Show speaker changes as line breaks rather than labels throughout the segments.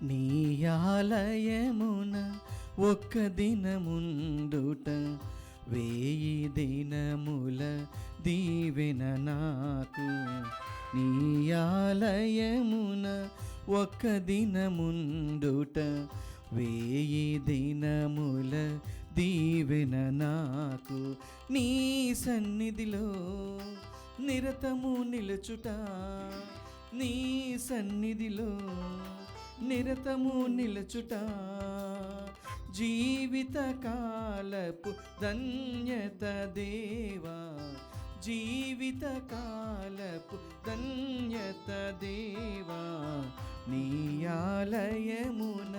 నీ ఆలయమున ఒక్క దినముందుట 1000 దినముల దీవెన నాకు. నీ ఆలయమున ఒక్క దినముందుట 1000 దినముల దీవెన నాకు. నీ సన్నిధిలో నిరతము నిలుచుట, నీ సన్నిధిలో నిరతము నిలుచుట జీవిత కాలపు ధన్యత దేవా, జీవిత కాలపు ధన్యత దేవా. నీ ఆలయమున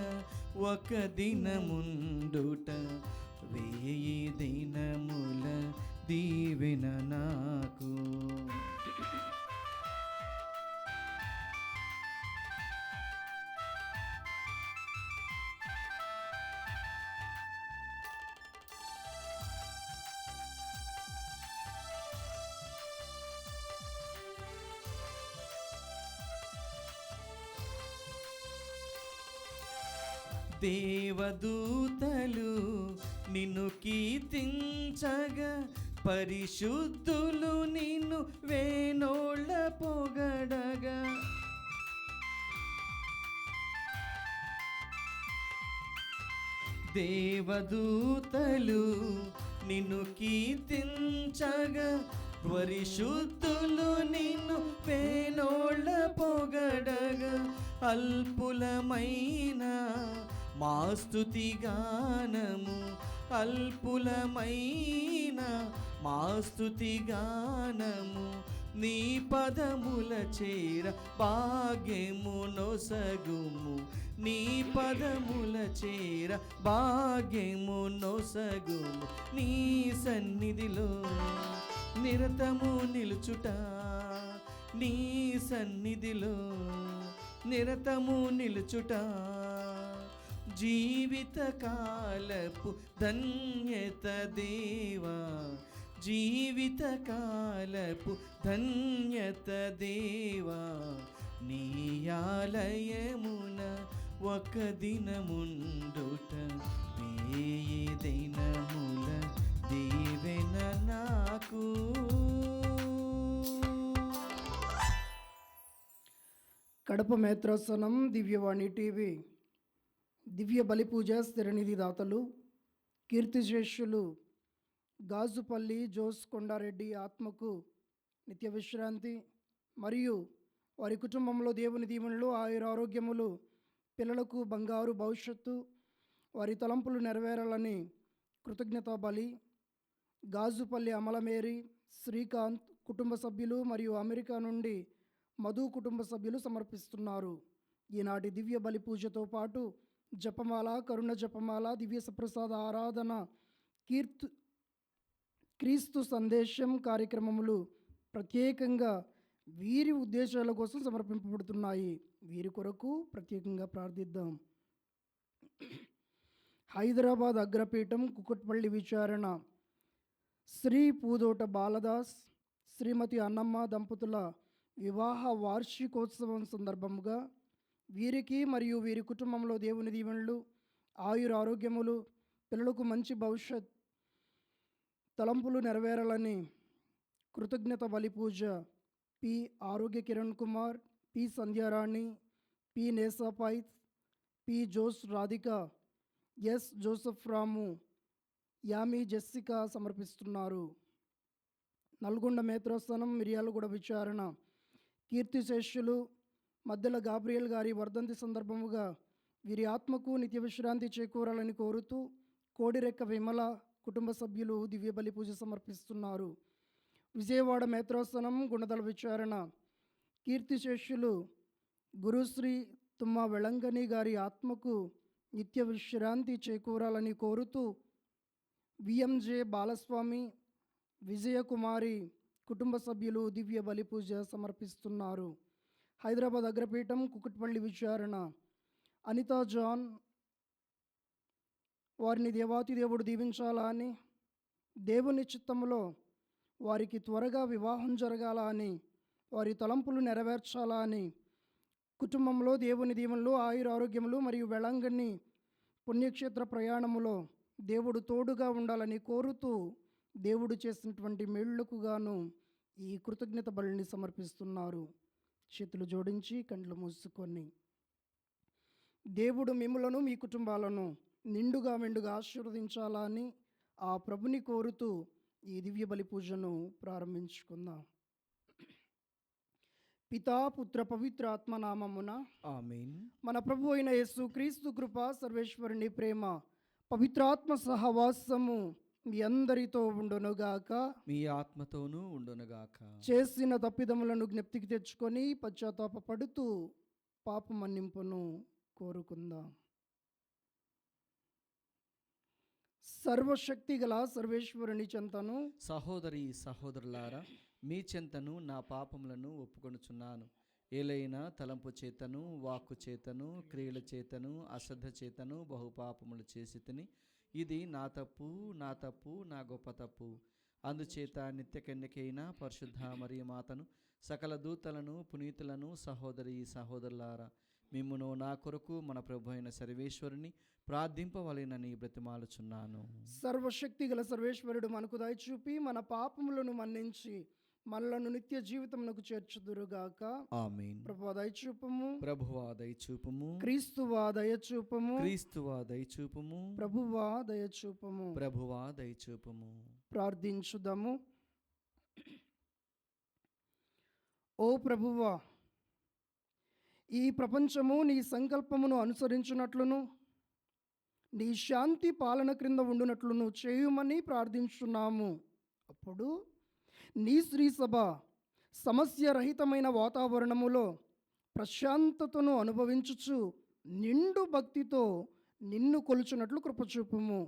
ఒక దినముందుట 1000 దినముల దీవెన నాకు. దేవదూతలు నిన్ను కీర్తించగా, పరిశుద్ధులు నిన్ను వేనోళ్ళ పొగడగా. దేవదూతలు నిన్ను కీర్తించగా, పరిశుద్ధులు నిన్ను వేనోళ్ళ పొగడగా. అల్పులమైన మా స్తుతి గానము, అల్పులమైన మా స్తుతి గానము నీ పదముల చేర భాగ్యము నొసగుము, నీ పదముల చేర భాగ్యము నొసగుము. నీ సన్నిధిలో నిరతము నిలుచుట, నీ సన్నిధిలో నిరతము నిలుచుట జీవిత కాలపు ధన్యత దేవా, జీవిత కాలపు ధన్యత దేవా. నీ ఆలయమున ఒక దినముందుట 1000 దినముల దీవెన నాకు.
కడప మేత్రాసనం దివ్యవాణి టీవీ దివ్య బలిపూజ స్థిరనిధి దాతలు కీర్తిశేషులు గాజుపల్లి జోస్ కొండారెడ్డి ఆత్మకు నిత్య విశ్రాంతి మరియు వారి కుటుంబంలో దేవుని దీవెనలు, ఆయురారోగ్యములు, పిల్లలకు బంగారు భవిష్యత్తు, వారి తలంపులు నెరవేరాలని కృతజ్ఞతా బలి గాజుపల్లి అమలమేరి, శ్రీకాంత్ కుటుంబ సభ్యులు మరియు అమెరికా నుండి మధు కుటుంబ సభ్యులు సమర్పిస్తున్నారు. ఈనాటి దివ్య బలి పూజతో పాటు జపమాల, కరుణ జపమాల, దివ్య సప్రసాద ఆరాధన, క్రీస్తు సందేశం కార్యక్రమములు ప్రత్యేకంగా వీరి ఉద్దేశాల కోసం సమర్పింపబడుతున్నాయి. వీరి కొరకు ప్రత్యేకంగా ప్రార్థిద్దాం. హైదరాబాద్ అగ్రపీఠం కుకట్పల్లి విచారణ శ్రీ పూదోట బాలదాస్, శ్రీమతి అన్నమ్మ దంపతుల వివాహ వార్షికోత్సవం సందర్భముగా వీరికి మరియు వీరి కుటుంబంలో దేవుని దీవెనలు, ఆయురారోగ్యములు, పిల్లలకు మంచి భవిష్యత్, తలంపులు నెరవేరాలని కృతజ్ఞత బలి పూజ P Arogya Kiran Kumar, P Sandhyarani, P Nesapaith, P Jose Radhika, S Joseph Ramu, Yami Jessica సమర్పిస్తున్నారు. నల్గొండ మేత్రాస్థానం మిర్యాలగూడ విచారణ కీర్తిశేషులు మద్దెల గాబ్రియల్ గారి వర్ధంతి సందర్భముగా వీరి ఆత్మకు నిత్య విశ్రాంతి చేకూరాలని కోరుతూ కోడిరెక్క విమల కుటుంబ సభ్యులు దివ్య బలి పూజ సమర్పిస్తున్నారు. విజయవాడ మేత్రాస్థానం గుణదల విచారణ కీర్తిశేషులు గురుశ్రీ తుమ్మ వెళంగని గారి ఆత్మకు నిత్య విశ్రాంతి చేకూరాలని కోరుతూ విఎంజే బాలస్వామి, విజయకుమారి కుటుంబ సభ్యులు దివ్య బలి పూజ సమర్పిస్తున్నారు. హైదరాబాద్ అగ్రపీఠం కుకట్పల్లి విచారణ అనితా జాన్, వారిని దేవాతి దేవుడు దీవించాలా అని, దేవుని చిత్తములో వారికి త్వరగా వివాహం జరగాల అని, వారి తలంపులు నెరవేర్చాలా అని కుటుంబంలో దేవుని దీవెనలు, ఆయుర ఆరోగ్యములు మరియు వెళంగని పుణ్యక్షేత్ర ప్రయాణములో దేవుడు తోడుగా ఉండాలని కోరుతూ దేవుడు చేసినటువంటి మేళ్లకు గాను ఈ కృతజ్ఞత బలిని సమర్పిస్తున్నారు. చేతులు జోడించి కండ్లు మూసుకొని దేవుడు మిమ్ములను మీ కుటుంబాలను నిండుగా మెండుగా ఆశీర్వదించాలని ఆ ప్రభుని కోరుతూ ఈ దివ్య బలి పూజను ప్రారంభించుకుందాం. పితా పుత్ర పవిత్ర ఆత్మనామమున
ఆమేన్.
మన ప్రభు అయిన యేసు క్రీస్తు కృప, సర్వేశ్వరుని ప్రేమ, పవిత్రాత్మ సహవాసము మీ అందరితో ఉండునుగాక.
మీ ఆత్మతోనూ ఉండునుగాక.
చేసిన తప్పిదములను జ్ఞప్తికి తెచ్చుకొని పశ్చాత్తాపపడుతూ పాప మన్నింపును కోరుకుందాం. సర్వశక్తి గల సర్వేశ్వరుని చెంతను
సహోదరి సహోదరులారా, మీ చెంతను నా పాపములను ఒప్పుకొనుచున్నాను. ఏలైనా తలంపు చేతను, వాక్కు చేతను, క్రియల చేతను, అశ్రద్ధ చేతను బహుపాపములు చేసి తిని, ఇది నా తప్పు, నా తప్పు, నా గొప్ప తప్పు. అందుచేత నిత్య కన్యకైన పరిశుద్ధ మరియ మాతను, సకల దూతలను, పునీతులను, సహోదరి సహోదరులారా, మిమ్మును నా కొరకు మన ప్రభు అయిన సర్వేశ్వరుని ప్రార్థింపవలెనని బ్రతిమాలుచున్నాను.
సర్వశక్తి గల సర్వేశ్వరుడు మనకు దయచూపి మన పాపములను మన్నించి మనలను నిత్య జీవితమునకు చేర్చుదురుగాక.
ఆమేన్.
ప్రభువా దయచూపము,
ప్రభువా దయచూపుము,
క్రీస్తువా దయచూపము,
క్రీస్తువా దయచూపుము,
ప్రభువా దయచూపము.
ప్రభువా దయచూపుము.
ప్రార్థించుదాము. ఓ ప్రభువా, ఈ ప్రపంచము నీ సంకల్పమును అనుసరించున్నట్లును నీ శాంతి పాలన క్రింద ఉండునట్లును చేయుమని ప్రార్థించున్నాము. అప్పుడు నీ శ్రీ సభ సమస్యరహితమైన వాతావరణములో ప్రశాంతతను అనుభవించుచు నిండు భక్తితో నిన్ను కొలుచున్నట్లు కృపచూపుము.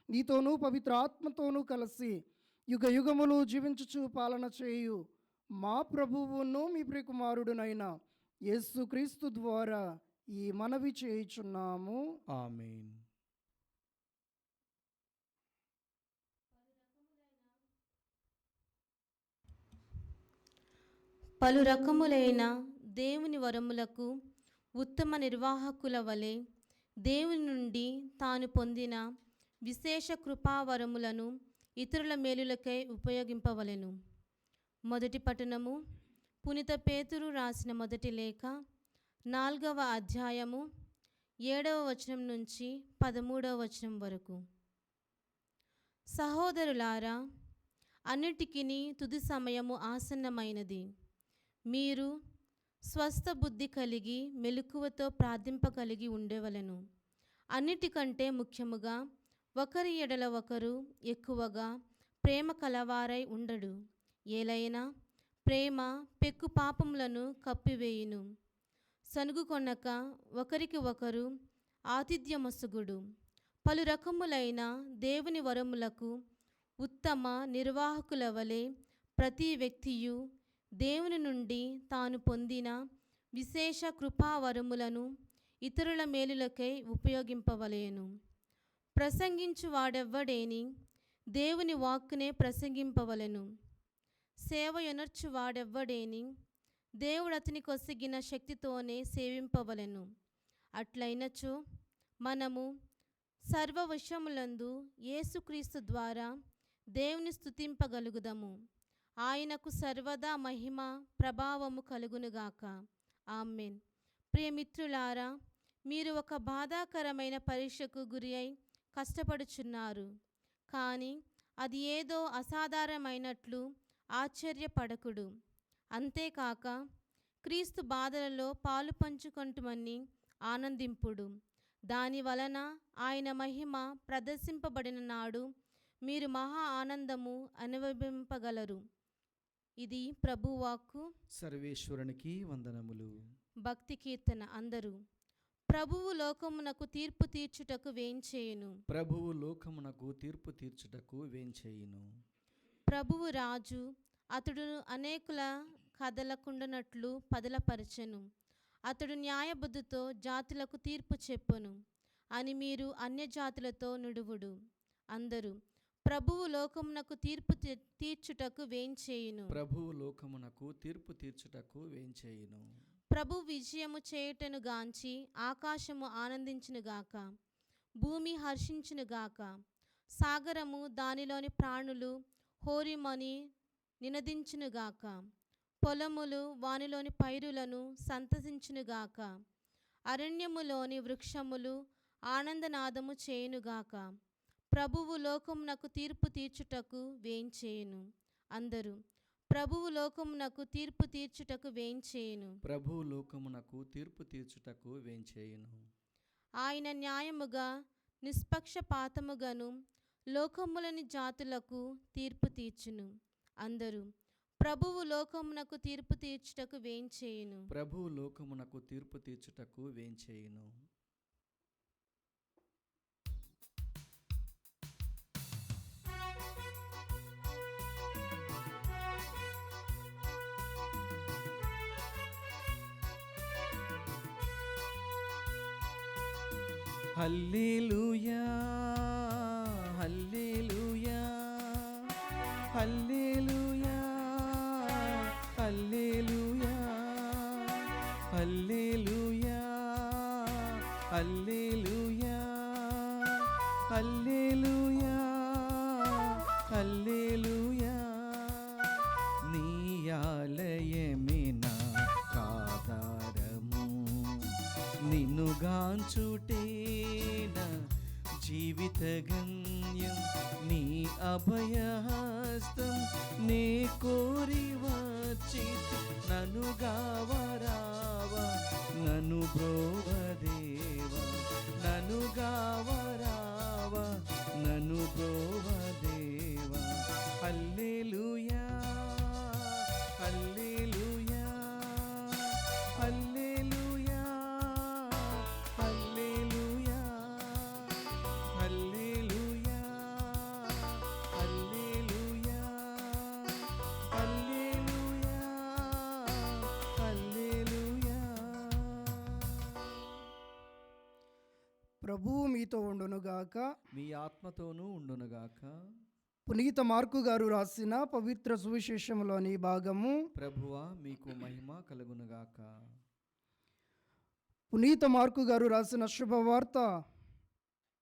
నీతోనూ పవిత్ర ఆత్మతోనూ కలిసి యుగ యుగములు జీవించుచు పాలన చేయు మా ప్రభువును మీ ప్రియకుమారుడునైన యేసుక్రీస్తు ద్వారా ఈ మనవి చేయుచున్నాము.
ఆమేన్.
పలు రకములైన దేవుని వరములకు ఉత్తమ నిర్వాహకుల వలె దేవుని నుండి తాను పొందిన విశేష కృపావరములను ఇతరుల మేలులకై ఉపయోగింపవలెను. మొదటి పట్టణము పునీత పేతురు రాసిన మొదటి లేఖ 4వ అధ్యాయము 7వ వచనం నుంచి 13వ వచనం వరకు. సహోదరులారా, అన్నిటికిని తుది సమయము ఆసన్నమైనది. మీరు స్వస్థ బుద్ధి కలిగి మెలకువతో ప్రార్థింపగలిగి ఉండేవలెను. అన్నిటికంటే ముఖ్యముగా ఒకరి ఎడల ఒకరు ఎక్కువగా ప్రేమ కలవారై ఉండడు. ఏలైనా ప్రేమ పెక్కు పాపములను కప్పివేయును. సనుగుకొనక ఒకరికి ఒకరు ఆతిథ్యమొసగుడు. పలు రకములైన దేవుని వరములకు ఉత్తమ నిర్వాహకుల వలె ప్రతి వ్యక్తియు దేవుని నుండి తాను పొందిన విశేష కృపావరములను ఇతరుల మేలులకై ఉపయోగింపవలెను. ప్రసంగించువాడెవ్వడేని దేవుని వాక్కునే ప్రసంగింపవలెను. సేవయొనర్చువాడెవ్వడేని దేవుడు అతని కొసగిన శక్తితోనే సేవింపవలెను. అట్లయినచో మనము సర్వ విషయములందు యేసుక్రీస్తు ద్వారా దేవుని స్తుతింపగలుగుదము. ఆయనకు సర్వదా మహిమ ప్రభావము కలుగునుగాక. ఆమెన్. ప్రియమిత్రులారా, మీరు ఒక బాధాకరమైన పరీక్షకు గురి అయి కష్టపడుచున్నారు. కానీ అది ఏదో అసాధారణమైనట్లు ఆశ్చర్యపడకుడు. అంతేకాక క్రీస్తు బాధలలో పాలు పంచుకొంటుమని ఆనందింపుడు. దాని వలన ఆయన మహిమ ప్రదర్శింపబడిన నాడు మీరు మహా ఆనందము అనుభవింపగలరు. ఇది ప్రభువాక్కు.
సర్వేశ్వరునికి వందనములు.
భక్తి కీర్తన. అందరూ ప్రభువు లోకమునకు తీర్పు తీర్చుటకు వేంచేయును.
ప్రభువు లోకమునకు తీర్పు తీర్చుటకు వేంచేయును.
ప్రభువు రాజు అతడు అనేకుల కదలకుండానట్లు పదలపరచెను. అతడు న్యాయబుద్ధితో జాతులకు తీర్పు చెప్పును అని మీరు అన్యజాతులతో నుడువుడు. అందరూ ప్రభువు లోకమునకు తీర్పు తీర్చుటకు వేంచేయును.
ప్రభువు లోకమునకు తీర్పు తీర్చుటకు వేంచేయును.
ప్రభు విజయము చేయుటను గాంచి ఆకాశము ఆనందించునుగాక, భూమి హర్షించునుగాక, సాగరము దానిలోని ప్రాణులు హోరిమని నినదించునుగాక, పొలములు వానిలోని పైరులను సంతసించునుగాక, అరణ్యములోని వృక్షములు ఆనందనాదము చేయునుగాక. ప్రభువు లోకమునకు తీర్పు తీర్చుటకు వేంచేయును. అందరూ ప్రభువు లోకమునకు తీర్పు తీర్చుటకు వేంచేయును.
ప్రభు లోకమునకు తీర్పు తీర్చుటకు వేంచేయును.
ఆయన న్యాయముగా నిష్పక్షపాతముగాను లోకములని జాతులకు తీర్పు తీర్చును. అందరూ ప్రభువు లోకమునకు తీర్పు తీర్చుటకు వేంచేయును.
ప్రభు లోకమునకు తీర్పు తీర్చుటకు వేంచేయును. హల్లెలూయా హల్లెలూయా హల్లెలూయా హల్లెలూయా హల్లెలూయా హల్లెలూయా హల్లెలూయా హల్లెలూయా. నీ ఆలయమే నా ఆధారము, నిన్ను గాంచుటే నా జీవిత గమ్యం. నీ అభయహస్తం నే కోరి వచ్చి, నన్ను గావరావా నన్ను బ్రోవదేవా, నన్ను గావరావా నన్ను బ్రోవదేవా. హల్లెలూయా హల్లెలూయా హల్లెలూయా హల్లెలూయా హల్లెలూయా హల్లెలూయా హల్లెలూయా హల్లెలూయా.
ప్రభువు మీతో ఉండునుగాక.
మీ ఆత్మతోనూ ఉండునుగాక.
పునీత మార్కు గారు రాసిన పవిత్ర సువిశేషంలోని భాగము.
ప్రభువా మీకు మహిమ కలుగునుగాక.
పునీత మార్కు గారు రాసిన శుభవార్త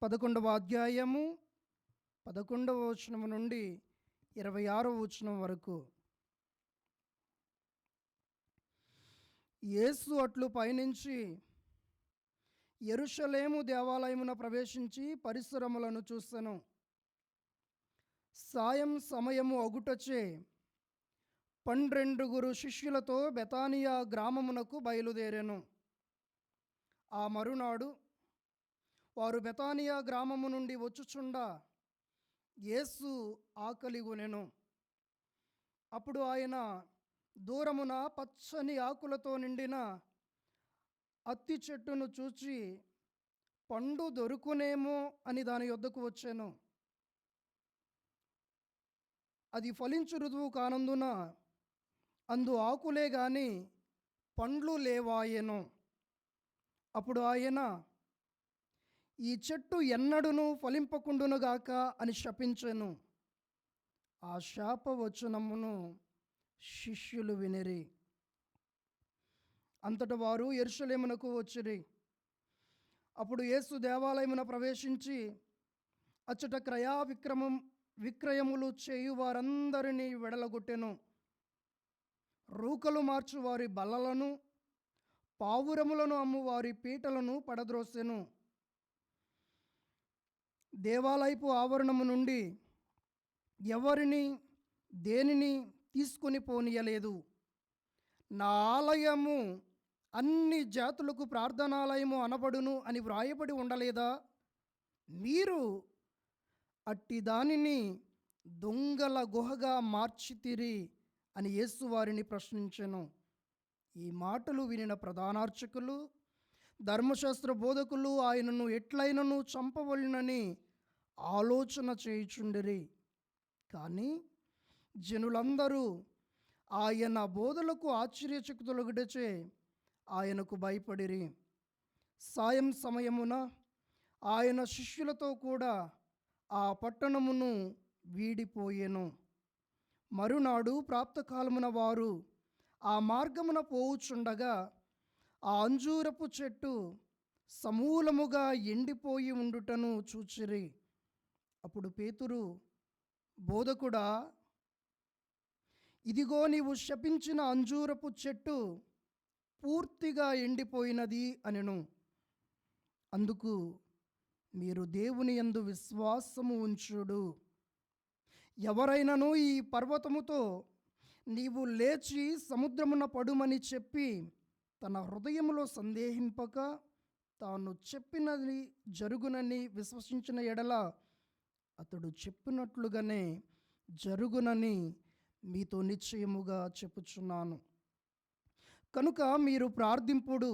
11వ అధ్యాయము 11వ వచనం నుండి 26వ వచనం వరకు. యేసు అట్లు పయనించి యెరూషలేము దేవాలయమున ప్రవేశించి పరిసరములను చూసెను. సాయం సమయము అగుటచే 12 శిష్యులతో బెతానియా గ్రామమునకు బయలుదేరెను. ఆ మరునాడు వారు బెతానియా గ్రామము నుండి వచ్చుచుండా యేసు ఆకలిగొనెను. అప్పుడు ఆయన దూరమున పచ్చని ఆకులతో నిండిన అత్తి చెట్టును చూచి పండు దొరుకునేమో అని దాని యొద్దకు వచ్చాను. అది ఫలించు ఋతువు కానందున అందు ఆకులే గాని పండ్లు లేవాయెను. అప్పుడు ఆయన, ఈ చెట్టు ఎన్నడును ఫలింపకుండునుగాక అని శపించెను. ఆ శాపవచనమును శిష్యులు వినిరి. అంతట వారు యెరూషలేమునకు వచ్చిరి. అప్పుడు యేసు దేవాలయమున ప్రవేశించి అచ్చట విక్రయములు చేయు వారందరినీ వెడలగొట్టెను. రూకలు మార్చు వారి బల్లలను, పావురములను అమ్ము వారి పీటలను పడద్రోసెను. దేవాలయపు ఆవరణము నుండి ఎవరిని దేనిని తీసుకొని పోనీయలేదు. నా ఆలయము అన్ని జాతులకు ప్రార్థనాలయము అనబడును అని వ్రాయబడి ఉండలేదా? మీరు అట్టి దానిని దొంగల గుహగా మార్చితిరి అని యేసు వారిని ప్రశ్నించెను. ఈ మాటలు వినిన ప్రధానార్చకులు, ధర్మశాస్త్ర బోధకులు ఆయనను ఎట్లయినను చంపవలెనని ఆలోచన చేయుచుండిరి. కానీ జనులందరూ ఆయన బోధలకు ఆశ్చర్యచకితులగుటచే ఆయనకు భయపడిరి. సాయం సమయమున ఆయన శిష్యులతో కూడా ఆ పట్టణమును వీడిపోయెను. మరునాడు ప్రాప్తకాలమున వారు ఆ మార్గమున పోవుచుండగా ఆ అంజూరపు చెట్టు సమూలముగా ఎండిపోయి ఉండుటను చూచిరి. అప్పుడు పేతురు, బోధకుడా, ఇదిగో నీవు శపించిన అంజూరపు చెట్టు పూర్తిగా ఎండిపోయినది అనెను. అందుకు, మీరు దేవుని యందు విశ్వాసము ఉంచుడు. ఎవరైనను ఈ పర్వతముతో నీవు లేచి సముద్రమున పడుమని చెప్పి తన హృదయములో సందేహింపక తాను చెప్పినది జరుగునని విశ్వసించిన ఎడల అతడు చెప్పినట్లుగానే జరుగునని మీతో నిశ్చయముగా చెప్పుచున్నాను. కనుక మీరు ప్రార్థింపుడు.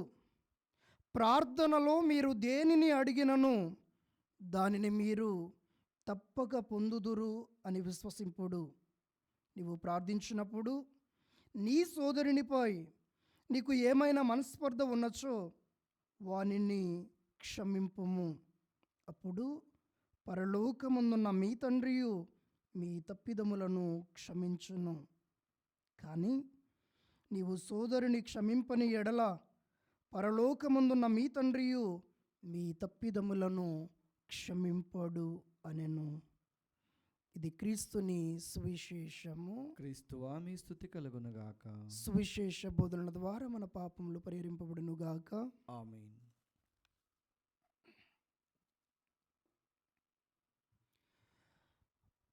ప్రార్థనలో మీరు దేనిని అడిగినను దానిని మీరు తప్పక పొందుదురు అని విశ్వసింపుడు. నీవు ప్రార్థించినప్పుడు నీ సోదరునిపై నీకు ఏమైనా మనస్పర్ధ ఉన్నచో వానిని క్షమింపుము. అప్పుడు పరలోకమందున్న మీ తండ్రియు మీ తప్పిదములను క్షమించును. కానీ నీవు సోదరుని క్షమింపని ఎడల పరలోకమందున్న మీ తండ్రియు మీ తప్పిదములను క్షమింపడు అనెను. ఇది క్రీస్తుని సువిశేషము.
క్రీస్తువా మీ స్తుతి కలుగునుగాక.
సువిశేష బోధనల ద్వారా మన పాపములు పరిహరింపబడునుగాక.
ఆమేన్.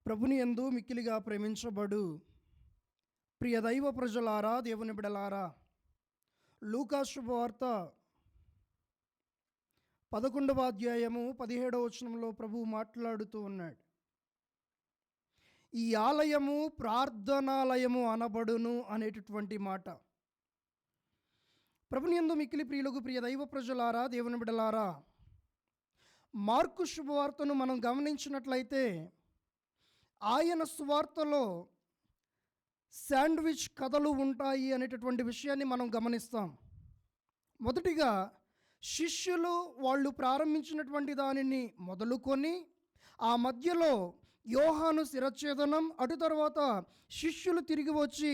ప్రభుని యందు మిక్కిలిగా ప్రేమించబడు ప్రియ దైవ ప్రజలారా, దేవుని బిడలారా, లూకా శుభవార్త 11వ అధ్యాయము 17వ వచనంలో ప్రభువు మాట్లాడుతూ ఉన్నాడు. ఈ ఆలయము ప్రార్థనాలయము అనబడును అనేటటువంటి మాట. ప్రభుని యందు మిక్కిలి ప్రియులకు ప్రియ దైవ ప్రజలారా, దేవుని బిడలారా, మార్కు శుభవార్తను మనం గమనించినట్లయితే ఆయన సువార్తలో శాండ్విచ్ కథలు ఉంటాయి అనేటటువంటి విషయాన్ని మనం గమనిస్తాం. మొదటిగా శిష్యులు వాళ్ళు ప్రారంభించినటువంటి దానిని మొదలుకొని ఆ మధ్యలో యోహాను శిరచ్ఛేదనం, అటు తర్వాత శిష్యులు తిరిగి వచ్చి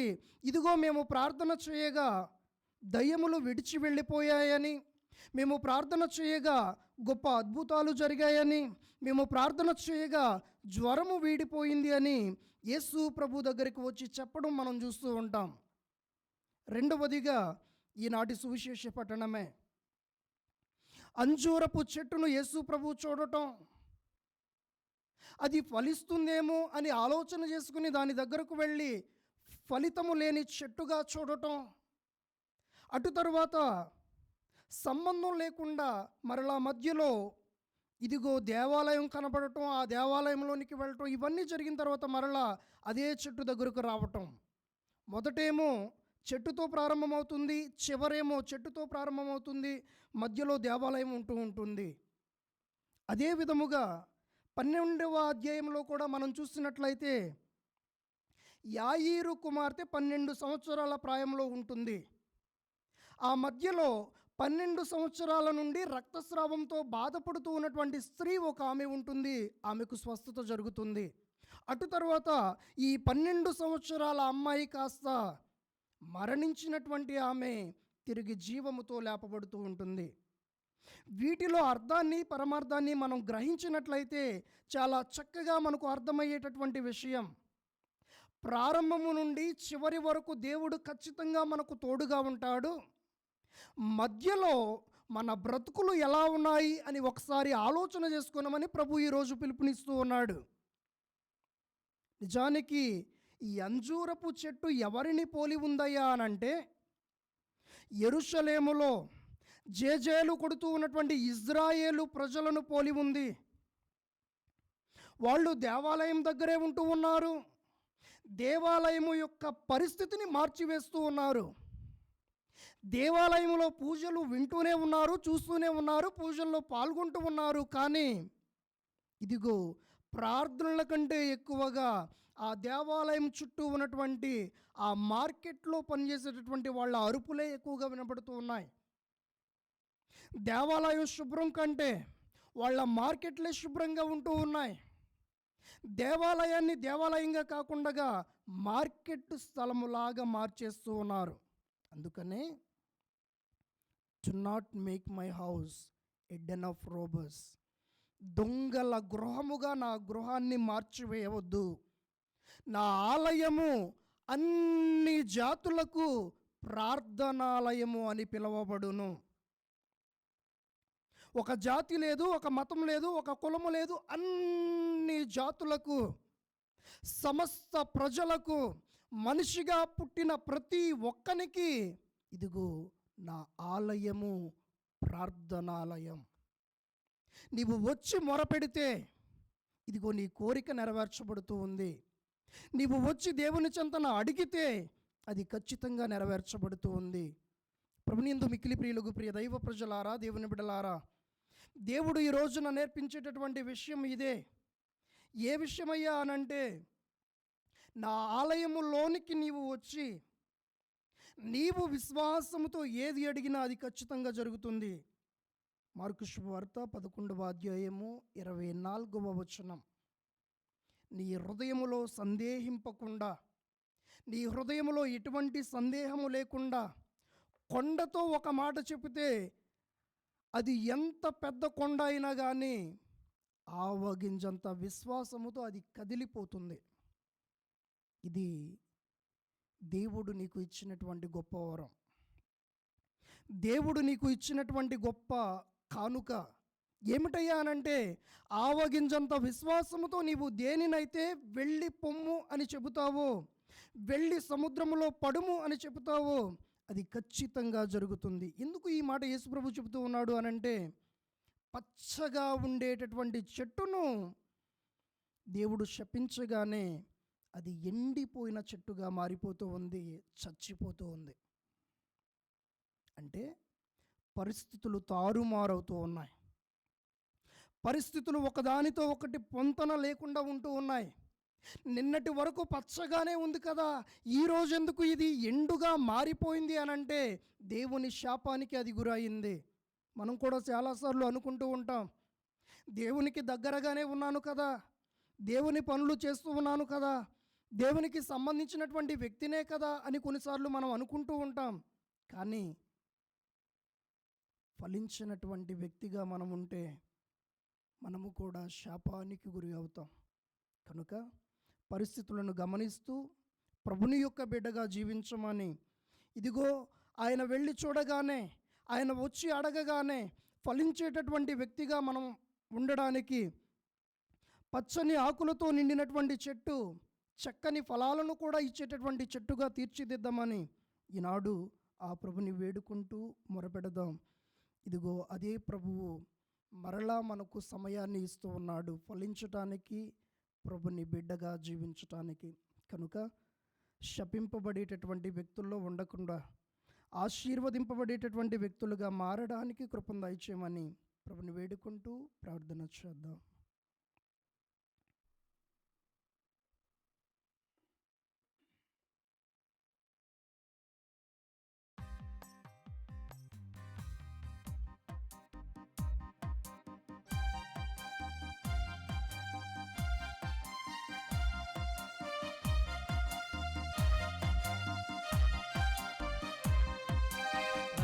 ఇదిగో మేము ప్రార్థన చేయగా దయ్యములు విడిచి వెళ్ళిపోయాయని, మేము ప్రార్థన చేయగా గొప్ప అద్భుతాలు జరిగాయని, మేము ప్రార్థన చేయగా జ్వరము వీడిపోయింది అని యేసు ప్రభు దగ్గరికి వచ్చి చెప్పడం మనం చూస్తూ ఉంటాం. రెండవదిగా ఈనాటి సువిశేష పట్టణమే అంజూరపు చెట్టును యేసు ప్రభు చూడటం, అది ఫలిస్తుందేమో అని ఆలోచన చేసుకుని దాని దగ్గరకు వెళ్ళి ఫలితము లేని చెట్టుగా చూడటం, అటు తరువాత సంబంధం లేకుండా మరలా మధ్యలో ఇదిగో దేవాలయం కనబడటం, ఆ దేవాలయంలోనికి వెళ్ళటం, ఇవన్నీ జరిగిన తర్వాత మరలా అదే చెట్టు దగ్గరకు రావటం. మొదటేమో చెట్టుతో ప్రారంభమవుతుంది, చివరేమో చెట్టుతో ప్రారంభమవుతుంది, మధ్యలో దేవాలయం ఉంటూ ఉంటుంది. అదే విధముగా 12వ అధ్యాయంలో కూడా మనం చూసినట్లయితే యాయీరు కుమార్తె 12 సంవత్సరాల ప్రాయంలో ఉంటుంది. ఆ మధ్యలో 12 సంవత్సరాల నుండి రక్తస్రావంతో బాధపడుతూ ఉన్నటువంటి స్త్రీ ఒక ఆమె ఉంటుంది. ఆమెకు స్వస్థత జరుగుతుంది. అటు తర్వాత ఈ 12 సంవత్సరాల అమ్మాయి కాస్త మరణించినటువంటి ఆమె తిరిగి జీవముతో లేపబడుతూ ఉంటుంది. వీటిలో అర్థాన్ని పరమార్థాన్ని మనం గ్రహించినట్లయితే చాలా చక్కగా మనకు అర్థమయ్యేటటువంటి విషయం. ప్రారంభము నుండి చివరి వరకు దేవుడు ఖచ్చితంగా మనకు తోడుగా ఉంటాడు. మధ్యలో మన బ్రతుకులు ఎలా ఉన్నాయి అని ఒకసారి ఆలోచన చేసుకున్నామని ప్రభు ఈరోజు పిలుపునిస్తూ ఉన్నాడు. నిజానికి ఈ అంజూరపు చెట్టు ఎవరిని పోలి ఉందయ్యా అనంటే, యెరూషలేములో జేజేలు కొడుతూ ఉన్నటువంటి ఇజ్రాయేలు ప్రజలను పోలి ఉంది. వాళ్ళు దేవాలయం దగ్గరే ఉంటూ ఉన్నారు. దేవాలయము యొక్క పరిస్థితిని మార్చివేస్తూ ఉన్నారు. దేవాలయంలో పూజలు వింటూనే ఉన్నారు, చూస్తూనే ఉన్నారు, పూజల్లో పాల్గొంటూ ఉన్నారు. కానీ ఇదిగో ప్రార్థనల కంటే ఎక్కువగా ఆ దేవాలయం చుట్టూ ఉన్నటువంటి ఆ మార్కెట్లో పనిచేసేటటువంటి వాళ్ళ అరుపులే ఎక్కువగా వినబడుతూ ఉన్నాయి. దేవాలయం శుభ్రం కంటే వాళ్ళ మార్కెట్లే శుభ్రంగా ఉంటూ ఉన్నాయి. దేవాలయాన్ని దేవాలయంగా కాకుండా మార్కెట్ స్థలములాగా మార్చేస్తూ ఉన్నారు. అందుకనే do not make my house a den of robbers. దొంగల గృహముగా నా గృహాన్ని మార్చివేయవద్దు. నా ఆలయము అన్ని జాతులకు ప్రార్థనాలయము అని పిలువబడును. ఒక జాతి లేదు, ఒక మతం లేదు, ఒక కులము లేదు, అన్ని జాతులకు, సమస్త ప్రజలకు, మనిషిగా పుట్టిన ప్రతి ఒక్కనికి ఇదిగో నా ఆలయము ప్రార్థనాలయం. నీవు వచ్చి మొరపెడితే ఇదిగో నీ కోరిక నెరవేర్చబడుతూ ఉంది. నీవు వచ్చి దేవుని చెంతన అడిగితే అది ఖచ్చితంగా నెరవేర్చబడుతూ ఉంది. ప్రభునియందు మిక్కిలి ప్రియులకు, ప్రియ దైవ ప్రజలారా, దేవుని బిడ్డలారా, దేవుడు ఈ రోజున నేర్పించేటటువంటి విషయం ఇదే. ఏ విషయమయ్యా అనంటే, నా ఆలయములోనికి నీవు వచ్చి నీవు విశ్వాసముతో ఏది అడిగినా అది ఖచ్చితంగా జరుగుతుంది. మార్కు శుభవార్త 11వ అధ్యాయము 24వ వచనం. నీ హృదయములో సందేహింపకుండా, నీ హృదయములో ఎటువంటి సందేహము లేకుండా, కొండతో ఒక మాట చెబితే అది ఎంత పెద్ద కొండ అయినా కానీ ఆవగింజంత విశ్వాసముతో అది కదిలిపోతుంది. ఇది దేవుడు నీకు ఇచ్చినటువంటి గొప్ప వరం, దేవుడు నీకు ఇచ్చినటువంటి గొప్ప కానుక. ఏమిటయ్యా అనంటే, ఆవగింజంత విశ్వాసముతో నీవు దేనినైతే వెళ్ళి పొమ్ము అని చెబుతావో, వెళ్ళి సముద్రములో పడుము అని చెబుతావో అది ఖచ్చితంగా జరుగుతుంది. ఎందుకు ఈ మాట యేసుప్రభు చెబుతూ ఉన్నాడు అనంటే, పచ్చగా ఉండేటటువంటి చెట్టును దేవుడు శపించగానే అది ఎండిపోయిన చెట్టుగా మారిపోతూ ఉంది, చచ్చిపోతూ ఉంది. అంటే పరిస్థితులు తారుమారవుతూ ఉన్నాయి. పరిస్థితులు ఒకదానితో ఒకటి పొంతన లేకుండా ఉంటూ ఉన్నాయి. నిన్నటి వరకు పచ్చగానే ఉంది కదా, ఈరోజు ఎందుకు ఇది ఎండుగా మారిపోయింది అనంటే దేవుని శాపానికి అది గురయింది. మనం కూడా చాలాసార్లు అనుకుంటూ ఉంటాం, దేవునికి దగ్గరగానే ఉన్నాను కదా, దేవుని పనులు చేస్తూ ఉన్నాను కదా, దేవునికి సంబంధించినటువంటి వ్యక్తినే కదా అని కొన్నిసార్లు మనం అనుకుంటూ ఉంటాం. కానీ ఫలించినటువంటి వ్యక్తిగా మనం ఉంటే మనము కూడా శాపానికి గురి అవుతాం. కనుక పరిస్థితులను గమనిస్తూ ప్రభుని యొక్క బిడ్డగా జీవించమని, ఇదిగో ఆయన వెళ్ళి చూడగానే, ఆయన వచ్చి అడగగానే ఫలించేటటువంటి వ్యక్తిగా మనం ఉండడానికి, పచ్చని ఆకులతో నిండినటువంటి చెట్టు, చక్కని ఫలాలను కూడా ఇచ్చేటటువంటి చెట్టుగా తీర్చిదిద్దామని ఈనాడు ఆ ప్రభుని వేడుకుంటూ మొరపెడదాం. ఇదిగో అదే ప్రభువు మరలా మనకు సమయాన్ని ఇస్తూ ఉన్నాడు ఫలించటానికి, ప్రభుని బిడ్డగా జీవించటానికి. కనుక శపింపబడేటటువంటి వ్యక్తుల్లో ఉండకుండా ఆశీర్వదింపబడేటటువంటి వ్యక్తులుగా మారడానికి కృపను దయచేయమని ప్రభుని వేడుకుంటూ ప్రార్థన చేద్దాం.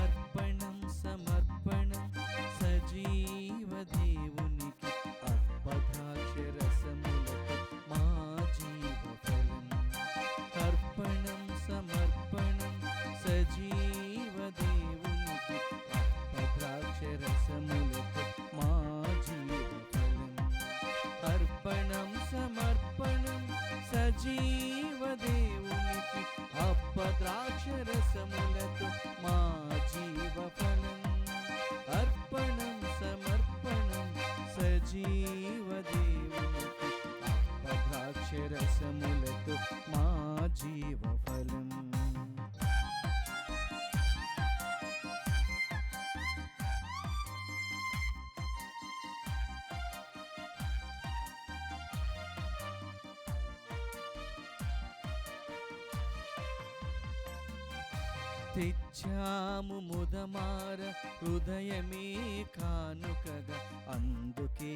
అర్పణం సమర్పణం సజీవ దేవునికి, అర్పద్రాక్షరసములతో మా జీవఫలం. అర్పణం సమర్పణం సజీవ దేవునికి, అర్పద్రాక్షరసములతో మా జీవఫలం. అర్పణం సమర్పణం సజీవ దేవునికి, అర్పద్రాక్షరసములతో మా జీవఫలం. అర్పణం సమర్పణం సజీవ దేవునికి, అర్పద్రాక్షరసములతో మా జీవఫలం. తెచ్చాము ముదమార హృదయమే కానుకగా, అందుకే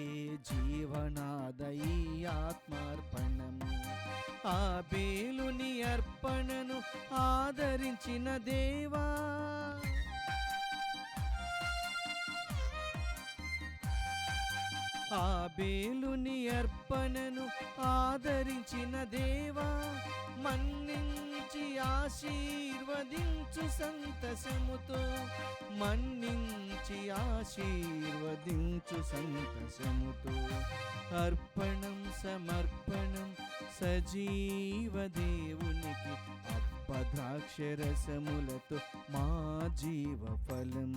జీవనాద ఈ ఆత్మార్పణము. ఆబేలుని అర్పణను ఆదరించిన దేవా, ఆబేలుని అర్పణను ఆదరించిన దేవా, మన్నించి ఆశీర్వదించు సంతసముతో, మన్నించి ఆశీర్వదించు సంతసముతో. అర్పణం సమర్పణం సజీవ దేవునికి, అప్పద్రాక్షరసములతో మా జీవ ఫలం.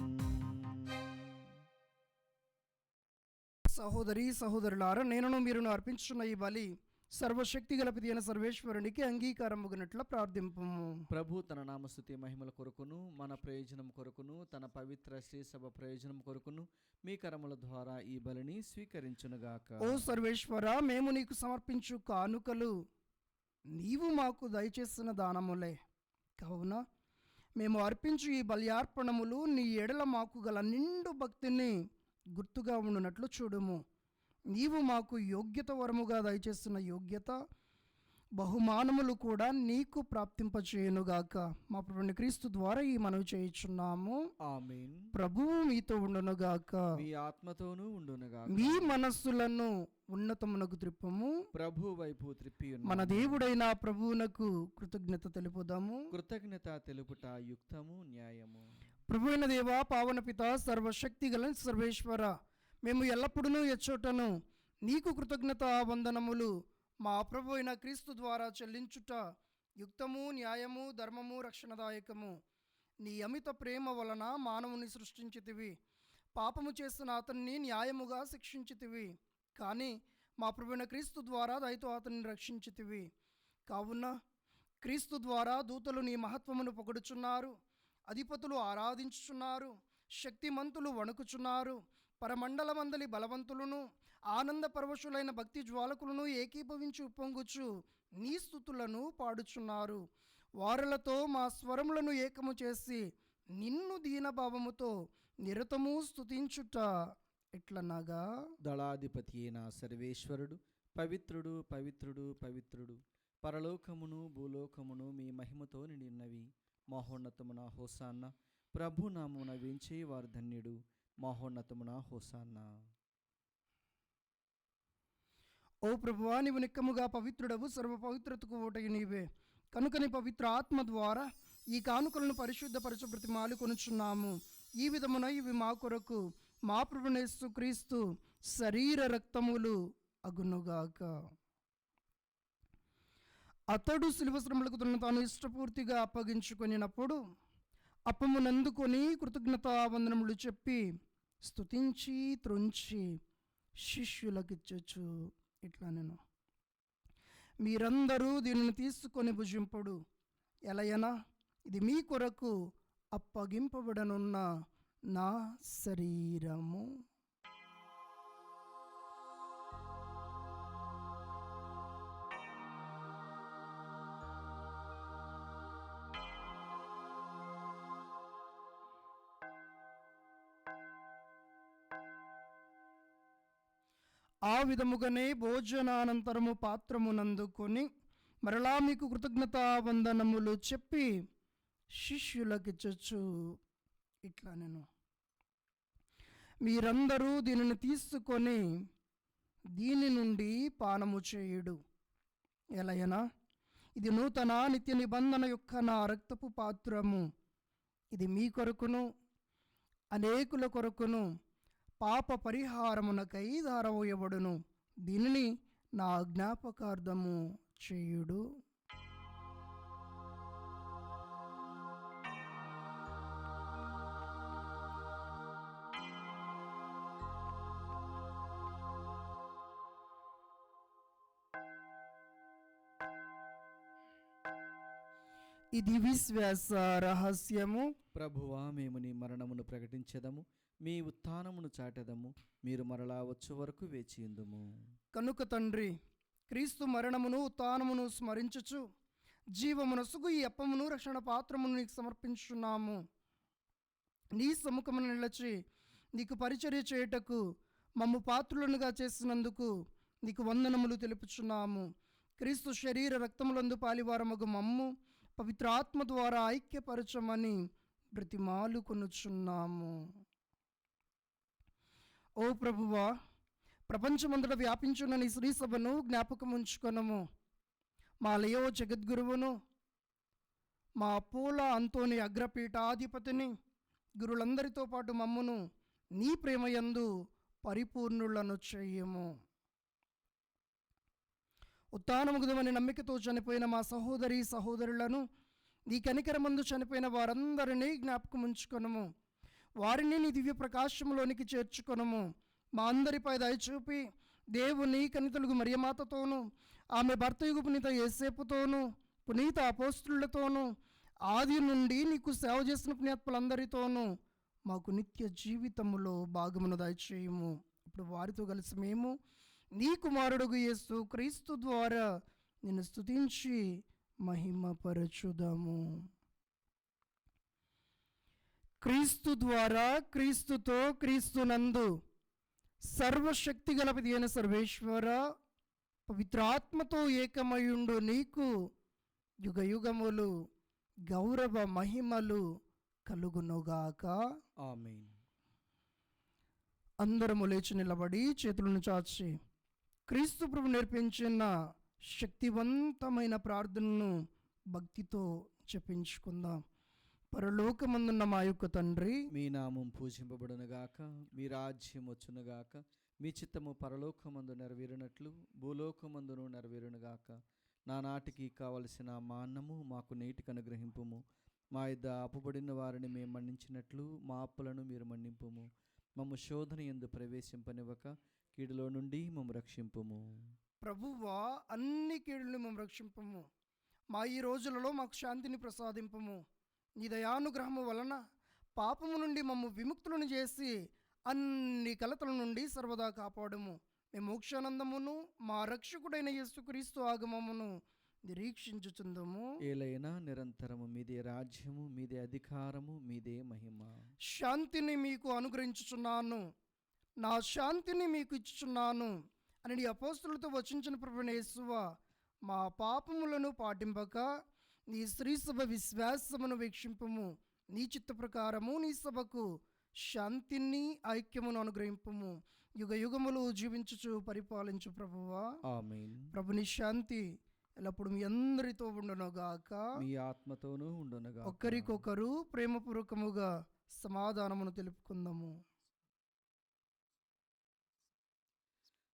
సహోదరి సహోదరులారా, నేనును మీరును అర్పించున్న ఈ బలి సర్వశక్తి గల పితి అయిన సర్వేశ్వరునికి అంగీకారముగునట్ల ప్రార్థింపము.
ప్రభు తన నామస్తుతి మహిమల కొరకును, మన ప్రయోజనం కొరకును, తన పవిత్ర శ్రీ సభ ప్రయోజనం కొరకును మీ కరముల ద్వారా ఈ బలిని స్వీకరించునుగాక.
ఓ సర్వేశ్వర, మేము నీకు సమర్పించు కానుకలు నీవు మాకు దయచేసిన దానములే. కావున మేము అర్పించు ఈ బలియార్పణములు నీ ఎడల మాకు గల నిండు భక్తిని గుర్తుగా ఉండునట్లు చూడుము. నీవు మాకు యోగ్యత వరముగా దయచేస్తున్న యోగ్యత బహుమానములు కూడా నీకు ప్రాప్తింపచేయునుగాక. మా ప్రభుని క్రీస్తు ద్వారా ఈ మనవి చేయుచున్నాము.
ఆమేన్.
ప్రభువు మీతో ఉండునుగాక,
మీ ఆత్మతోనూ ఉండునుగాక.
మీ మనస్సులను ఉన్నతమునకు త్రిప్పము.
ప్రభు వైపు త్రిప్పి
మన
ఉన్నాము.
దేవుడైన ప్రభువునకు కృతజ్ఞత తెలుపుదాము.
కృతజ్ఞత తెలుపుట యుక్తము, న్యాయము.
ప్రభు అయిన దేవ, పావన పిత, సర్వశక్తి గల సర్వేశ్వర, మేము ఎల్లప్పుడూ ఎచ్చోటను నీకు కృతజ్ఞత వందనములు మా ప్రభు అయిన క్రీస్తు ద్వారా చెల్లించుట యుక్తము, న్యాయము, ధర్మము, రక్షణదాయకము. నీ అమిత ప్రేమ వలన మానవుని సృష్టించితివి, పాపము చేసిన అతన్ని న్యాయముగా శిక్షించితివి. కానీ మా ప్రభు అయిన క్రీస్తు ద్వారా దయతో అతన్ని రక్షించితివి. కావున క్రీస్తు ద్వారా దూతలు నీ మహత్వమును పొగడుచున్నారు, అధిపతులు ఆరాధించుచున్నారు, శక్తిమంతులు వణుకుచున్నారు, పరమండలమందలి బలవంతులను ఆనంద పరవశులైన భక్తి జ్వాలకులను ఏకీభవించి ఉప్పొంగుచు నీ స్తుతులను పాడుచున్నారు. వారులతో మా స్వరములను ఏకము చేసి నిన్ను దీనభావముతో నిరతము స్తుతించుట ఎట్లనగా,
దళాధిపతి అయిన సర్వేశ్వరుడు పవిత్రుడు, పవిత్రుడు, పవిత్రుడు, పరలోకమును భూలోకమును మీ మహిమతో నిండినవి. మహోన్నతమున హోసాన్న. ప్రభు నామమున వేంచే వారు ధన్యుడు. మహోన్నతమున హోసాన్న.
ఓ ప్రభువా, నీవు నిక్కముగా పవిత్రుడవు, సర్వ పవిత్రతకు ఓటయి నీవే. కనుక నీ పవిత్ర ఆత్మ ద్వారా ఈ కానుకలను పరిశుద్ధపరచు బ్రతిమాలు కొనుచున్నాము. ఈ విధమున ఇవి మా కొరకు మా ప్రభువైన యేసుక్రీస్తు శరీర రక్తములు అగునుగాక. అతడు శిలువ శ్రమలకు తనను తాను ఇష్టపూర్తిగా అప్పగించుకొనినప్పుడు అప్పమునందుకొని కృతజ్ఞతావందనములు చెప్పి స్తుతించి త్రుంచి శిష్యులకిచ్చచ్చు ఇట్లా, నేను మీరందరూ దీనిని తీసుకొని భుజింపుడు, ఎలయనా ఇది మీ కొరకు అప్పగింపబడనున్న నా శరీరము. ఆ విధముగానే భోజనానంతరము పాత్రమునందుకొని మరలా మీకు కృతజ్ఞతా వందనములు చెప్పి శిష్యులకిచ్చచ్చు ఇట్లా, నేను మీరందరూ దీనిని తీసుకొని దీని నుండి పానము చేయుడు, ఎలయనా ఇది నూతన నిత్య నిబంధన యొక్క నా రక్తపు పాత్రము. ఇది మీ కొరకును అనేకుల కొరకును పాప పరిహారమునకై ధారవోయబడును. దీనిని నా జ్ఞాపకార్థము చేయుడు. ఇది విశ్వాస రహస్యము.
ప్రభువా, మేము నీ మరణమును ప్రకటించెదము, మీ ఉత్థానమును చాటెదము. మీరు మరలా వచ్చు వరకు వేచియుందుము.
కనుక తండ్రి, క్రీస్తు మరణమును ఉత్థానమును స్మరించుచు జీవమునసుగు ఈ అప్పమును రక్షణ పాత్రమును నీకు సమర్పించున్నాము. నీ సముఖమును నిలచి నీకు పరిచర్య చేయుటకు మమ్ము పాత్రులనుగా చేసినందుకు నీకు వందనములు తెలుపుచున్నాము. క్రీస్తు శరీర రక్తములందు పాలివారమగు మమ్ము పవిత్ర ఆత్మ ద్వారా ఐక్యపరచమని బ్రతిమాలు కొనుచున్నాము. ఓ ప్రభువా, ప్రపంచమంతటా వ్యాపించున్న నీ శ్రీ సభను జ్ఞాపకం ఉంచుకొనము. మా లయో జగద్గురువును, మా పూల అంతోని అగ్రపీఠాధిపతిని, గురులందరితో పాటు మమ్మును నీ ప్రేమయందు పరిపూర్ణులను చెయ్యము. ఉత్థానముగుదమని నమ్మికతో చనిపోయిన మా సహోదరి సహోదరులను, నీ కనికరమందు చనిపోయిన వారందరినీ జ్ఞాపకం ఉంచుకొనము. వారిని నీ దివ్య ప్రకాశంలోనికి చేర్చుకొనము. మా అందరిపై దయచూపి దేవుని కనితలుగు మరియమాతతోనూ, ఆమె భర్తయుగు పునీత యేసేపుతోనూ, పునీత అపోస్తులతోనూ, ఆది నుండి నీకు సేవ చేసిన పుణ్యాత్ములందరితోనూ మాకు నిత్య జీవితములో భాగమును దయచేయము. ఇప్పుడు వారితో కలిసి మేము నీ కుమారుడుగు యేసు క్రీస్తు ద్వారా నిన్ను స్తుతించి మహిమపరచుదాము. క్రీస్తు ద్వారా, క్రీస్తుతో, క్రీస్తునందు సర్వశక్తి గలపతి అయిన సర్వేశ్వర, పవిత్రాత్మతో ఏకమయుండు నీకు యుగ యుగములు గౌరవ మహిమలు కలుగునుగాక.
ఆమేన్.
అందరము లేచి నిలబడి చేతులను చాచి క్రీస్తు ప్రభు నేర్పించిన శక్తివంతమైన ప్రార్థనను భక్తితో జపించుకుందాం. పరలోకమందున్న మా యొక్క తండ్రి,
మీ నామం పూజింపబడునుగాక, మీ రాజ్యం వచ్చునుగాక, మీ చిత్తము పరలోకమందు నెరవేరునట్లు భూలోకమందును నెరవేరునుగాక. నానాటికి కావలసిన మా అన్నము మాకు నేటికి అనుగ్రహింపుము. మా యొద్ద అప్పుబడిన వారిని మేము మన్నించినట్లు మా అప్పులను మీరు మన్నింపుము. మమ్ము శోధన యందు ప్రవేశింపనివ్వక కీడులో నుండి మమ్ము రక్షింపుము.
ప్రభువా, అన్ని కీడులను మేము రక్షింపము. మా ఈ రోజులలో మాకు శాంతిని ప్రసాదింపము. నీ దయానుగ్రహము వలన పాపము నుండి మమ్ము విముక్తులను చేసి అన్ని కలతల నుండి సర్వదా కాపాడము. మేము మోక్షానందమును మా రక్షకుడైన యేసుక్రీస్తు ఆగమమును నిరీక్షించుచుందము.
ఏలైనా నిరంతరము మీదే రాజ్యము, మీదే అధికారము, మీదే మహిమ.
శాంతిని మీకు అనుగ్రహించుచున్నాను, నా శాంతిని మీకు ఇచ్చుచున్నాను అని నీ అపోస్తులతో వచించిన ప్రభువైన యేసువా, మా పాపములను పాటింపక నీ శ్రీ సభ విశ్వాసమును వీక్షింపము. నీ చిత్త ప్రకారము నీ సభకు శాంతిని ఐక్యమును అనుగ్రహింపము. యుగ యుగములు జీవించుచు పరిపాలించు ప్రభువా.
ఆమేన్.
ప్రభుని శాంతి ఎల్లప్పుడు మీ అందరితో ఉండునుగాక,
మీ ఆత్మతోనూ ఉండునుగాక.
ఒకరికొకరు ప్రేమపూర్వకముగా సమాధానమును తెలుపుకుందాము.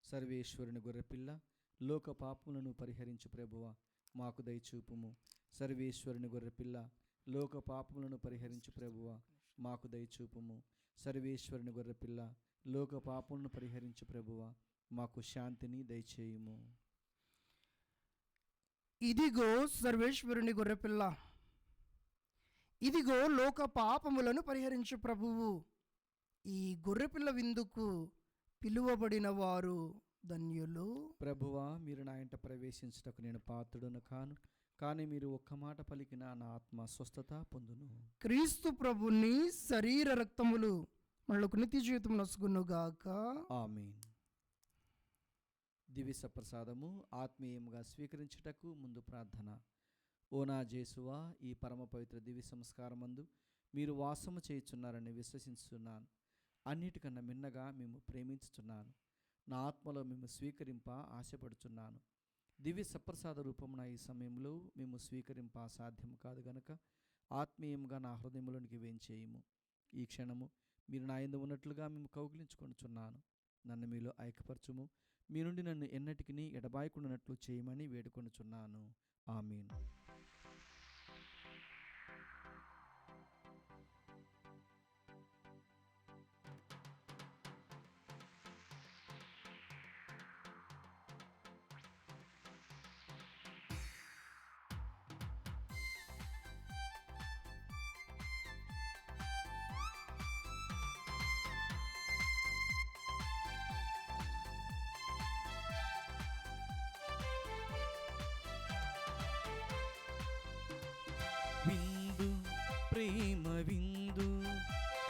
సర్వేశ్వరుని గొర్రెపిల్ల, లోక పాపములను పరిహరించు ప్రభువా, మాకు దయచూపుము. సర్వేశ్వరుని గొర్రెపిల్ల, లోక పాపములను పరిహరించు ప్రభువా, మాకు దయచూపుము. సర్వేశ్వరుని గొర్రెపిల్ల, లోక పాపములను పరిహరించు ప్రభువా, మాకు శాంతిని దయచేయుము.
ఇదిగో సర్వేశ్వరుని గొర్రెపిల్ల, ఇదిగో లోక పాపములను పరిహరించు ప్రభువు. ఈ గొర్రెపిల్ల విందుకు పిలువబడిన వారు ధన్యులు.
ప్రభువా, మీరు నా ఇంట ప్రవేశించుటకు నేను పాత్రుడను కాను, కానీ మీరు ఒక్క మాట పలికిన నా ఆత్మ స్వస్థత పొందును.
క్రీస్తు ప్రభుని శరీర రక్తములు మనకు నిత్య జీవితం నొసగునుగాక.
ఆమేన్. దివ్య ప్రసాదము ఆత్మీయంగా స్వీకరించుటకు ముందు ప్రార్థన. ఓ నా జేసువా, ఈ పరమ పవిత్ర దివ్య సంస్కారమందు మీరు వాసము చేయుచున్నారని విశ్వసిస్తున్నాను. అన్నిటికన్నా మిన్నగా మేము ప్రేమించుచున్నాను. నా ఆత్మలో మేము స్వీకరింప ఆశపడుచున్నాను. దివ్య సప్రసాద రూపమున ఈ సమయంలో మేము స్వీకరింప సాధ్యం కాదు గనుక ఆత్మీయంగా నా హృదయంలోనికి వేంచేయము. ఈ క్షణము మీరు నా యందు ఉన్నట్లుగా మేము కౌగిలించుకొనుచున్నాను. నన్ను మీలో ఐక్యపరచుము. మీ నుండి నన్ను ఎన్నటికి ఎడబాయకుండానట్లు చేయమని వేడుకొనుచున్నాను. ఆమేన్. విందు, ప్రేమ విందు,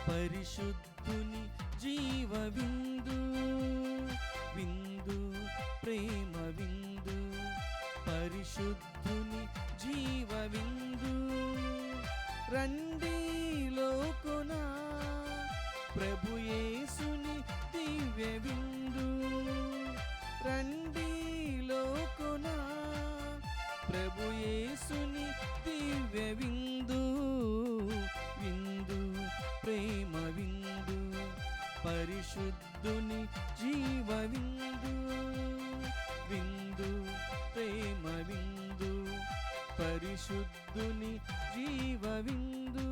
పరిశుద్ధుని జీవ విందు. విందు, ప్రేమ విందు, పరిశుద్ధుని జీవ విందు. రండి లోకున ప్రభు యేసుని దివ్య విందు. రండి లోకున ప్రభు యేసుని దివ్య విందు విందు ప్రేమ విందు పరిశుద్ధుని జీవ విందు విందు ప్రేమ విందు పరిశుద్ధుని జీవ విందు.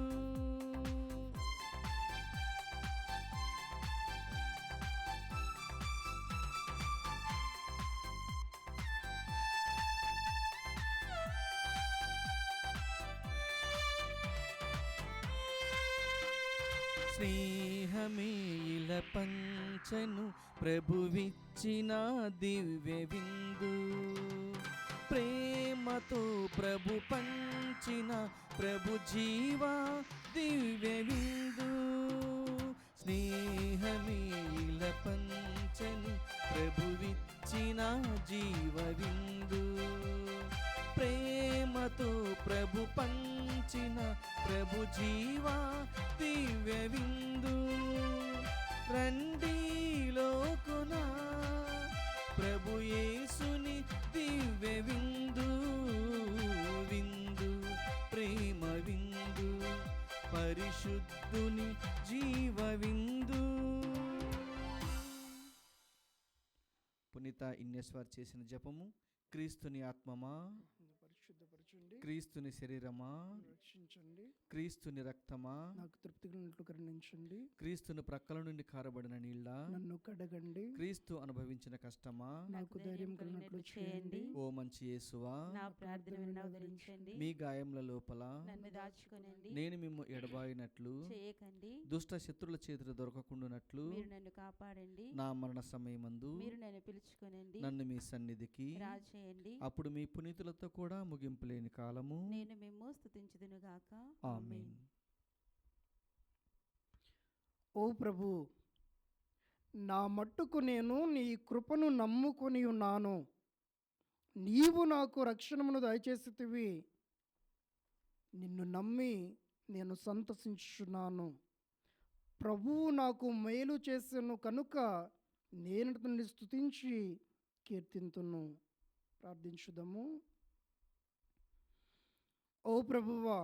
స్నేహమే ఇలా పంచను ప్రభువిచ్చిన దివ్య విందు ప్రేమతో ప్రభు పంచిన ప్రభు జీవ దివ్య విందు. స్నేహమే ఇలా పంచను ప్రభువిచ్చిన జీవ విందు ప్రేమతో ప్రభు పంచిన ప్రభు జీవ దివ్య విందు. రండి లోకున ప్రభు యేసుని దివ్య విందు విందు ప్రేమ విందు పరిశుద్ధుని జీవ విందు. పునీత ఇన్యస్వార్ చేసిన జపము. క్రీస్తుని ఆత్మమా,
పరిశుద్ధపరచండి.
క్రీస్తుని శరీరమా,
రక్షించండి.
క్రీస్తుని రక్తమా,
నాకు తృప్తిగా కరుణించండి.
క్రీస్తుని ప్రక్కల నుండి కారబడిన నీళ్ళ,
నన్ను కడగండి.
క్రీస్తు అనుభవించిన కష్టమా,
నాకు ధైర్యం కలిగినట్లు చేయండి.
ఓ మంచి యేసువా,
నా ప్రార్థన వినవదరించండి.
మీ గాయముల లోపల
నన్ను దాచుకొనండి.
నేను మిమ్ము ఎడబాయినట్లు
చేయకండి.
దుష్ట శత్రుల చేతులు దొరకకుండానట్లు
మీరు నన్ను కాపాడండి.
నా మరణ సమయమందు
మీరు నన్ను పిలుచుకొనండి.
నన్ను మీ సన్నిధికి
రాచేయండి.
అప్పుడు మీ పునీతులతో కూడా ముగింపు లేని కాలము
నేను మిమ్ము స్తుతించుదును గాక.
ఆమేన్.
ఓ ప్రభు, నా మట్టుకు నేను నీ కృపను నమ్ముకొని ఉన్నాను. నీవు నాకు రక్షణమును దయచేసితివి. నిన్ను నమ్మి నేను సంతసించుచున్నాను. ప్రభువు నాకు మేలు చేసెను కనుక నేను అతన్ని స్తుతించి కీర్తింతును. ప్రార్థించుదాము. ఓ ప్రభువా,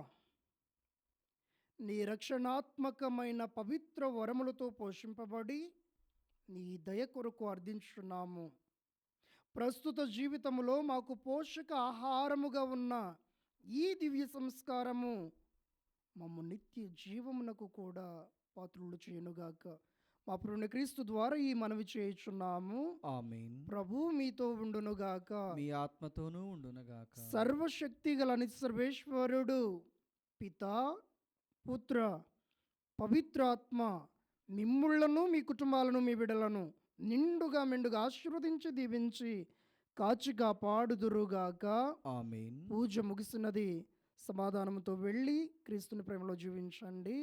నీ రక్షణాత్మకమైన పవిత్ర వరములతో పోషింపబడి నీ దయ కొరకు అర్థించున్నాము. ప్రస్తుత జీవితములో మాకు పోషక ఆహారముగా ఉన్న ఈ దివ్య సంస్కారము మమ్ము నిత్య జీవమునకు కూడా పాత్రులు చేయనుగాక. మా ప్రభువైన క్రీస్తు ద్వారా ఈ మనవి చేయుచున్నాము.
ఆమేన్.
ప్రభు మీతో ఉండునుగాక.
మీ ఆత్మతోనూ ఉండునగాక.
సర్వశక్తి గల సర్వేశ్వరుడు పితా, పుత్ర, పవిత్రాత్మ మిమ్ములను మీ కుటుంబాలను మీ బిడ్డలను నిండుగా మెండుగా ఆశీర్వదించి దీవించి కాచి కాపాడుదురుగాక.
ఆమేన్.
పూజ ముగిసినది. సమాధానంతో వెళ్ళి క్రీస్తుని ప్రేమలో జీవించండి.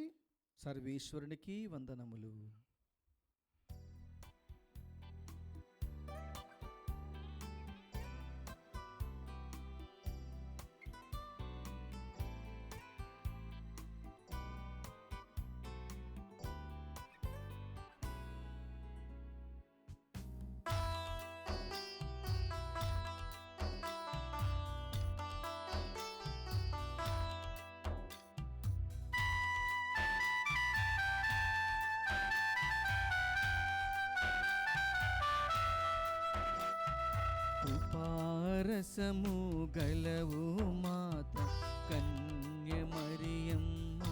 సర్వేశ్వరునికి వందనములు. రసము గలవు మాత కన్య మరియమ్మ,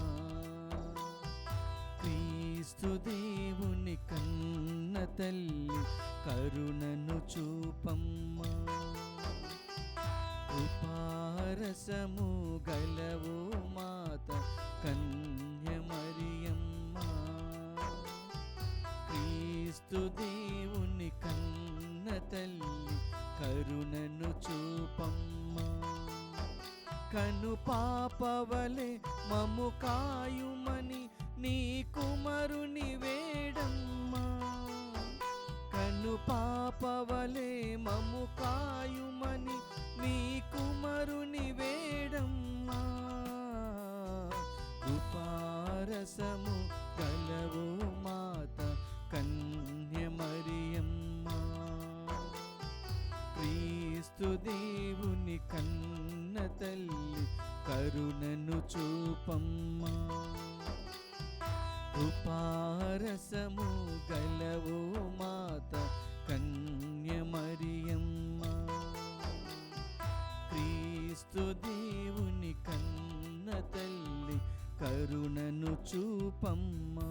క్రీస్తు దేవుని కన్న తల్లి కరుణను చూపమ్మ. కృపారసము గలవు మాత కన్య మరియమ్మ, క్రీస్తు దేవుని కన్న తల్లి కరుణను చూపమ్మ. కను పాపవలే మము కాయుమని నీ కుమరుని వేడమ్మా. కను పాపవలే మము కాయుమని నీ కుమరుని వేడమ్మా. కృపారసము గలవు మాత కన్య మరియమ్మ. తల్లి కరుణను చూపమ్మా. కృపారసము గలవో మాత కన్య మరియమ్మ, క్రీస్తు దేవుని కన్న తల్లి కరుణను చూపమ్మా.